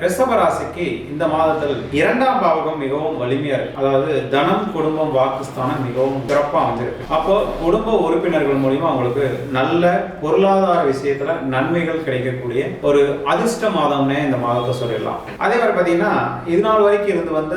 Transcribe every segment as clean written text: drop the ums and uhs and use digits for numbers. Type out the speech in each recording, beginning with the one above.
ரிஷபராசிக்கு இந்த மாதத்தில் 2ஆம் பாவகம் மிகவும் வலிமையா இருக்கு. அதாவது தனம், குடும்பம், வாக்குஸ்தானம் மிகவும் சிறப்பா அமைஞ்சிருக்கு. அப்போ குடும்ப உறுப்பினர்கள் மூலியமா உங்களுக்கு நல்ல பொருளாதார விஷயத்துல நன்மைகள் கிடைக்கக்கூடிய ஒரு அதிர்ஷ்ட மாதம்னே இந்த மாதத்தை சொல்லிடலாம். அதே மாதிரி பாத்தீங்கன்னா இது நாள் வரைக்கும் இருந்து வந்த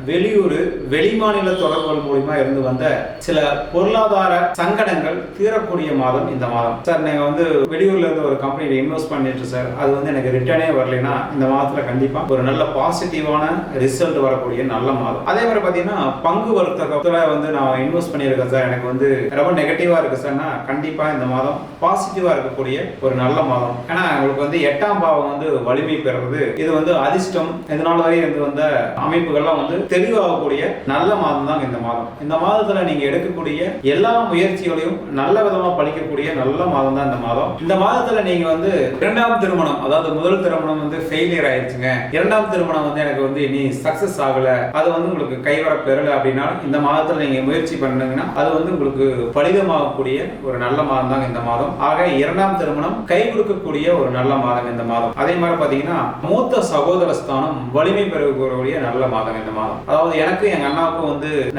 வெளியூர் வெளிமாநில தொடர்புகள் மூலியமா இருந்து வந்த சில பொருளாதார சங்கடங்கள் தீரக்கூடிய மாதம் இந்த மாதம். சார் நீங்க வெளியூர்ல இருந்து ஒரு கம்பெனியில இன்வெஸ்ட் பண்ணிட்டு சார் அது எனக்கு ரிட்டர்னே வரலைன்னா இந்த மாதத்துல கண்டிப்பா ஒரு நல்ல பாசிட்டிவான ரிசல்ட் வரக்கூடிய நல்ல மாதம். அதே மாதிரி பாத்தீங்கன்னா பங்கு வர்த்தகத்துல நான் இன்வெஸ்ட் பண்ணியிருக்கேன் சார் எனக்கு ரொம்ப நெகட்டிவா இருக்கு சார்னா கண்டிப்பா இந்த மாதம் பாசிட்டிவா இருக்கக்கூடிய ஒரு நல்ல மாதம். ஏன்னா உங்களுக்கு 8ஆம் பாவம் வலிமை பெறுறது இது அதிர்ஷ்டம் இதனால வரை இருந்து வந்த அமைப்புகள்லாம் தெளிவாகக்கூடிய நல்ல மாதம் தான் இந்த மாதம். இந்த மாதத்துல நீங்க எடுக்கக்கூடிய எல்லா முயற்சிகளையும் நல்ல விதமா பழிக்கக்கூடிய நல்ல மாதம் தான் இந்த மாதம். இந்த மாதத்துல நீங்க இரண்டாம் திருமணம், அதாவது முதல் திருமணம் ஃபெயிலியர் ஆயிடுச்சுங்க, இரண்டாம் திருமணம் எனக்கு இனி சக்சஸ் ஆகல, அது உங்களுக்கு கைவர பெறல அப்படின்னா இந்த மாதத்துல நீங்க முயற்சி பண்ணுங்கன்னா அது உங்களுக்கு பலிதமாகக்கூடிய ஒரு நல்ல மாதம் தான் இந்த மாதம். ஆக இரண்டாம் திருமணம் கை கொடுக்கக்கூடிய ஒரு நல்ல மாதம் இந்த மாதம். அதே மாதிரி பாத்தீங்கன்னா மூத்த சகோதர ஸ்தானம் வலிமை பெறக்கூடிய நல்ல மாதம் இந்த மாதம். அதாவது எனக்கு எங்க அண்ணாவுக்கும்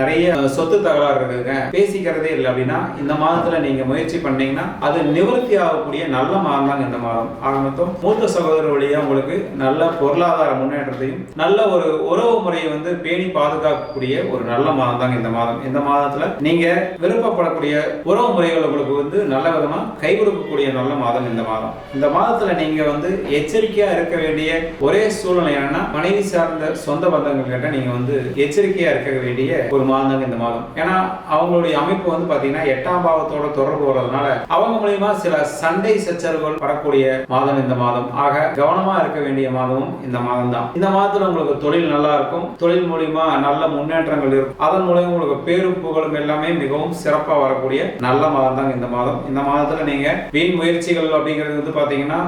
நிறைய சொத்து தகராறு இருக்குங்க, பேசிக்கிறதே இல்லை அப்படின்னா இந்த மாதத்துல நீங்க முயற்சி பண்ணீங்கன்னா அது நிவர்த்தி ஆகக்கூடிய நல்ல மாதம் தான் இந்த மாதம். ஆக மொத்தம் மூத்த சகோதரர் வழியா உங்களுக்கு நல்ல பொருளாதார முன்னேற்றத்தையும் நல்ல ஒரு உறவு முறையை பேணி பாதுகாக்கக்கூடிய ஒரு நல்ல மாதம் தான் இந்த மாதம். இந்த மாதத்துல நீங்க விருப்பப்படக்கூடிய உறவு முறைகள் உங்களுக்கு நல்ல விதமா கை கொடுக்கக்கூடிய நல்ல மாதம் இந்த மாதம். இந்த மாதத்துல நீங்க எச்சரிக்கையா இருக்க வேண்டிய ஒரே சூழ்நிலை என்னன்னா மனைவி சார்ந்த சொந்த பந்தங்கள் கிட்ட நீங்க எச்சரிக்கையா இருக்க வேண்டிய ஒரு மாதம் இந்த மாதம். ஏன்னா அவங்களுடைய அமைப்பு பாத்தீங்கன்னா 8ஆம் பாவத்தோட தொடர்பு வருவதனால அவங்க மூலியமா சில சண்டை சச்சரவுகள் வரக்கூடிய மாதம் இந்த மாதம். ஆக கவனமா இருக்க வேண்டிய மாதமும் இந்த மாதம் தான். இந்த மாதத்துல உங்களுக்கு தொழில் நல்லா இருக்கும், தொழில் மூலியமா நல்ல முன்னேற்றங்கள் இருக்கும், அதன் மூலம் உங்களுக்கு பேரும் புகழும் எல்லாமே மிகவும் சிறப்பா வரக்கூடிய நல்ல மாதம் தான் இந்த மாதம். இந்த மாதத்துல நீங்க வீண் முயற்சிகள் அப்படிங்கிறது பாத்தீங்கன்னா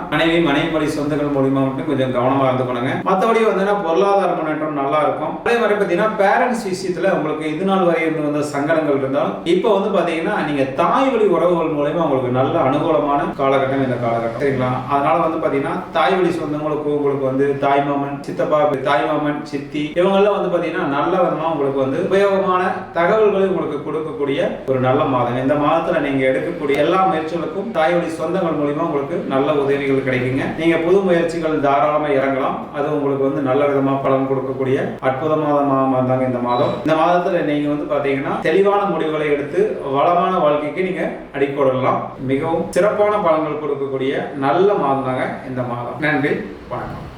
மனைவி சொந்தங்கள் மூலியமா மட்டும் கொஞ்சம் கவனமா இருந்துக்கணுங்க. மற்றபடி பொருளாதார முன்னேற்றம் நல்லா இருக்கும். அதே மாதிரி பாத்தீங்கன்னா பேரண்ட்ஸ் விஷயத்துல உங்களுக்கு இது நாள் வரை இருந்து வந்த சங்கடங்கள் இருந்தாலும் இப்போ பாத்தீங்கன்னா நீங்க தாய் வழி உறவுகள் மூலமா உங்களுக்கு நல்ல அனுகூலமான காலகட்டம் இந்த காலகட்டம், சரிங்களா? அதனால பாத்தீங்கன்னா தாய் வழி சொந்தங்களுக்கு உங்களுக்கு தாய் மாமன், சித்தப்பா, தாய் மாமன், சித்தி இவங்க எல்லாம் பாத்தீங்கன்னா நல்ல விதமா உங்களுக்கு உபயோகமான தகவல்களை உங்களுக்கு கொடுக்கக்கூடிய ஒரு நல்ல மாதம். இந்த மாதத்துல நீங்க எடுக்கக்கூடிய எல்லா முயற்சிகளுக்கும் தாய் வழி சொந்தங்கள் மூலமா உங்களுக்கு நல்ல உதவிகள் கிடைக்குங்க. நீங்க புது முயற்சிகள் தாராளமா இறங்கலாம். அது உங்களுக்கு நல்ல விதமா பலன் கொடுக்கக்கூடிய அற்புதமான மாதம் தாங்க இந்த மாதம். இந்த மாதத்துல நீங்க பாத்தீங்கன்னா தெளிவான முடிவுகளை எடுத்து வளமான வாழ்க்கைக்கு நீங்க அடிக்கொடலாம். மிகவும் சிறப்பான பலன்கள் கொடுக்கக்கூடிய நல்ல மாதம் தாங்க இந்த மாதம். நன்றி, வணக்கம்.